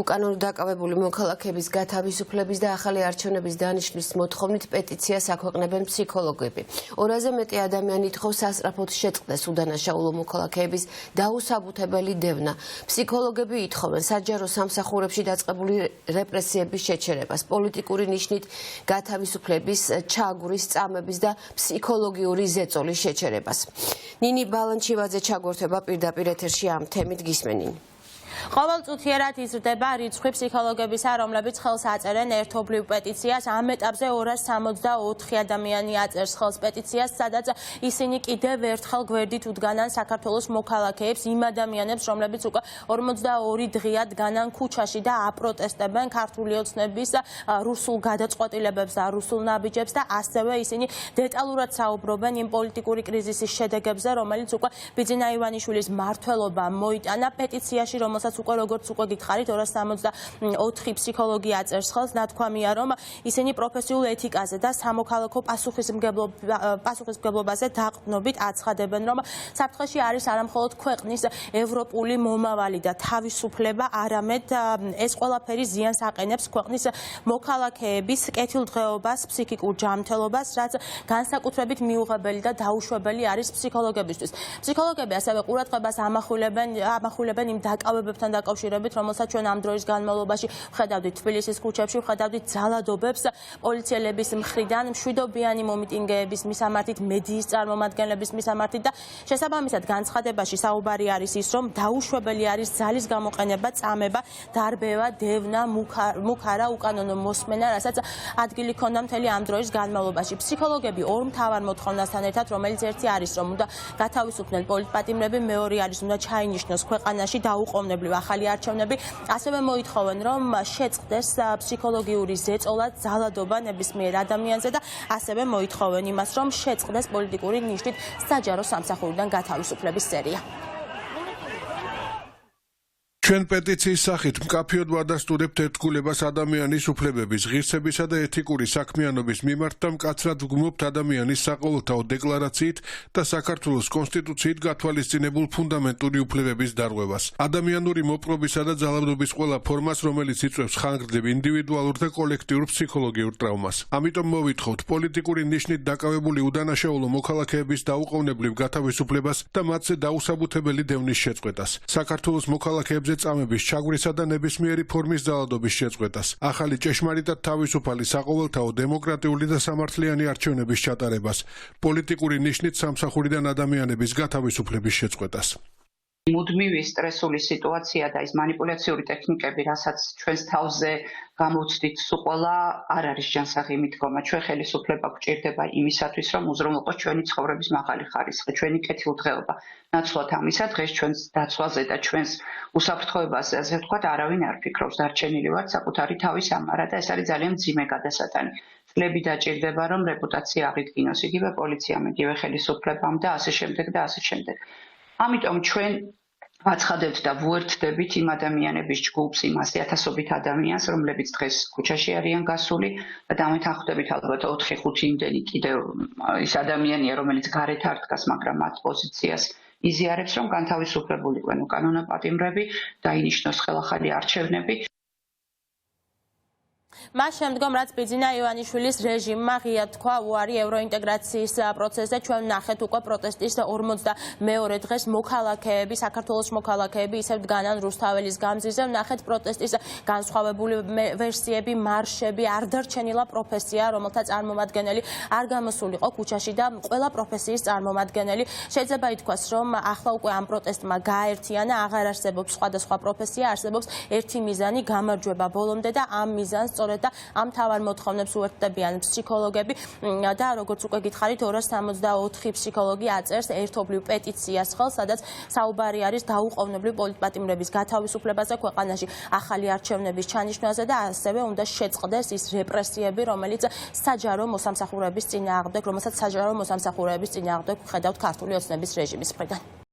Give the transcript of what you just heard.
უკანონოდ დაკავებული მოქალაქეების გათავისუფლების და ახალი არჩევნების დანიშნვის მოთხოვნით პეტიციას აქვეყნებენ ფსიქოლოგები. 200-ზე მეტი ადამიანი ითხოვს სასწრაფოდ შეწყდეს უდანაშაულო მოქალაქეების დაუსაბუთებელი დევნა. ფსიქოლოგები ითხოვენ საჯარო სამსახურებში დაწყებული რეპრესიების შეჩერებას, პოლიტიკური ნიშნით გათავისუფლების, ჩაგვრის, წამების და ფსიქოლოგიური ზეწოლის შეჩერებას. ნინი ბალანჩივაძე ჩაგვერთვება პირდაპირ ეთერში ამ თემით გისმენინ. ყოველწუთიერად იზრდება რიცხვი ფსიქოლოგებისა, რომლებიც ხელს აწერენ ერთობლივ პეტიციას. ამ ეტაპზე 264 ადამიანი აწერს ხელს პეტიციას, სადაც ისინი კიდევ ერთხელ გვერდით უდგანან საქართველოს მოქალაქეებს, იმ ადამიანებს, რომლებიც უკვე 42 დღეა დგანან ქუჩაში და აპროტესტებენ ქართული ოცნების რუსულ გადაწყვეტილებებს და რუსულ ნაბიჯებს და ასევე ისინი დეტალურად საუბრობენ იმ პოლიტიკური კრიზისის შედეგებზე, რომელიც უკვე ბიძინა ივანიშვილის მმართველობამ მოიტანა. პეტიციაში, რომელსაც როგორც უკვე გითხარით, 264 ფსიქოლოგი აწერს ხელს, ნათქვამია, რომ ისინი პროფესიულ ეთიკაზე და სამოქალაქო პასუხისმგებლობაზე დაყრდნობით აცხადებენ, რომ საფრთხეში არის არამხოლოდ ქვეყნის ევროპული მომავალი და თავისუფლება, არამედ ეს ყველაფერი ზიანს აყენებს ქვეყნის მოქალაქეების კეთილდღეობას, ფსიქიკურ ჯანმრთელობას, რაც განსაკუთრებით მიუღებელი და დაუშვებელი არის ფსიქოლოგებისთვის. ფსიქოლოგები ასევე ყურადღებას ამახვილებენ იმ დაკავებებთან დაკავშირებით, რომელსაც ჩვენ ამ დროის განმავლობაში ვხედავდით თბილისის ქუჩებში, ვხედავდით ძალადობებს პოლიციელების მხრიდან, მშვიდობიანი მომიტინგეების მისამართით, მედიის წარმომადგენლების მისამართით და შესაბამისად განცხადებაში საუბარი არის ის, რომ დაუშვებელი არის ძალის გამოყენება, წამება, დარბევა, დევნა, მუქარა, უკანონო მოსმენა, რასაც ადგილი ჰქონდა მთელი ამ დროის განმავლობაში. ფსიქოლოგები ორ მთავარ მოთხოვნასთან ერთად, რომელიც ერთი არის, რომ უნდა გათავისუფლდნენ პოლიტპატიმრები, მეორე არის, უნდა ჩაინიშნოს ქვეყანაში დაუყოვნებლივ ახალი არჩევნები, ასევე მოითხოვენ, რომ შეწყდეს ფსიქოლოგიური ზეწოლა, ძალადობა ნებისმიერ ადამიანზე და ასევე მოითხოვენ იმას, რომ შეწყდეს პოლიტიკური ნიშნით საჯარო სამსახურიდან გათავისუფლების სერია. ჩვენ პეტიციის სახით მკაფიოდ ვადასტურებთ ერთგულებას ადამიანის უფლებების, ღირსებისა და ეთიკური საქმიანობის მიმართ და მკაცრად ვგმობთ ადამიანის საყოველთაო დეკლარაციით და საქართველოს კონსტიტუციით გათვალისწინებულ ფუნდამენტური უფლებების დარღვევას. ადამიანური მოპყრობისა და ძალადობის ყველა ფორმას, რომელიც იწვევს ხანგრძლივ ინდივიდუალურ და კოლექტიურ ფსიქოლოგიურ ტრავმას. ამიტომ მოვითხოვთ პოლიტიკური ნიშნით დაკავებული უდანაშაულო მოქალაქეების დაუყოვნებლივ გათავისუფლებას და მათზე დაუსაბუთებელი დევნის შეწყვეტას. საქართველოს მოქალაქეებზე წამების, ჩაგვრისა და ნებისმიერი ფორმის ძალადობის შეწყვეტას, ახალი ჭეშმარიტად თავისუფალი საყოველთაო დემოკრატიული და სამართლიანი არჩევნების ჩატარებას, პოლიტიკური ნიშნით სამსახურიდან ადამიანების გათავისუფლების შეწყვეტას. მუდმივი სტრესული სიტუაცია და ის манипуляციური ტექნიკები, რასაც ჩვენს თავზე გამოვცდით სულ ყველა, არ არის ჯანსაღი მიდგომა. ჩვენ ხელისუფლება გვჭირდება იმისათვის, რომ უზრუნველყოს ჩვენი ცხოვრების მაღალი ხარისხი, ჩვენი კეთილდღეობა. ნაცვლად ამისა, დღეს ჩვენს დაცვაზე და ჩვენს უსაფრთხოებაზე, ასე ვთქვათ, არავინ არ ფიქრობს. დარჩენილი ვართ საკუთარი თავის ამარა და ეს არის ძალიან მძიმე გადასატანი. წლები დაჭირდება, რომ რეპუტაცია აღიდგინოს იგივე პოლიციამ, იგივე ხელისუფლებამ და ასე შემდეგ და ასე შემდეგ. ამიტომ ჩვენ ვაცხადებთ და ვუერთდებით იმ ადამიანების ჯგუფს, იმ ათასობით ადამიანს, რომლებიც დღეს ქუჩაში არიან გასული და დამეთანხმდებით ალბათ 4-5 იმდენი კიდევ ის ადამიანია, რომელიც გარეთ არ დგას, მაგრამ მათ პოზიციას იზიარებს, რომ განთავისუფლებულიყვნენ უკანონო პატიმრები, დაინიშნოს ხელახალი არჩევნები. მას შემდგომ, რაც ბიძინა ივანიშვილის რეჟიმმა ღია თქვა უარი ევროინტეგრაციის პროცესზე, ჩვენ ვნახეთ უკვე პროტესტის 42 დღეს მოქალაქეები, საქართველოს მოქალაქეები ისევ დგანან რუსთაველის გამზირზე, ვნახეთ პროტესტის განსხვავებული ვერსიები, მარშები, არ დარჩენილა პროფესია, რომელთა წარმომადგენელი არ გამოსულიყო ქუჩაში და ყველა პროფესიის წარმომადგენელი. შეიძლება ითქვას, რომ ახლა უკვე ამ პროტესტმა გააერთიანა, აღარ არსებობს სხვადასხვა პროფესია, არსებობს ერთი მიზანი, გამარჯვება ბოლომდე და ამ მიზანს სწორედ და ამ თავარ მოთხოვნებს უერთდებიან ფსიქოლოგები და როგორც უკვე გითხარით 264 ფსიქოლოგი აწერს ერთობლივ პეტიციას ხელს, სადაც საუბარი არის დაუყოვნებლივ პოლიტპატიმრების გათავისუფლებაზე, ქვეყანაში ახალი არჩევნების ჩანიშვნაზე და ასევე უნდა შეწყდეს ის რეპრესიები, რომელიც საჯარო მოსამსახურეების წინააღმდეგ, რომელსაც საჯარო მოსამსახურეების წინააღმდეგ ხედავთ ქართული ოცნების რეჟიმის მხრიდან.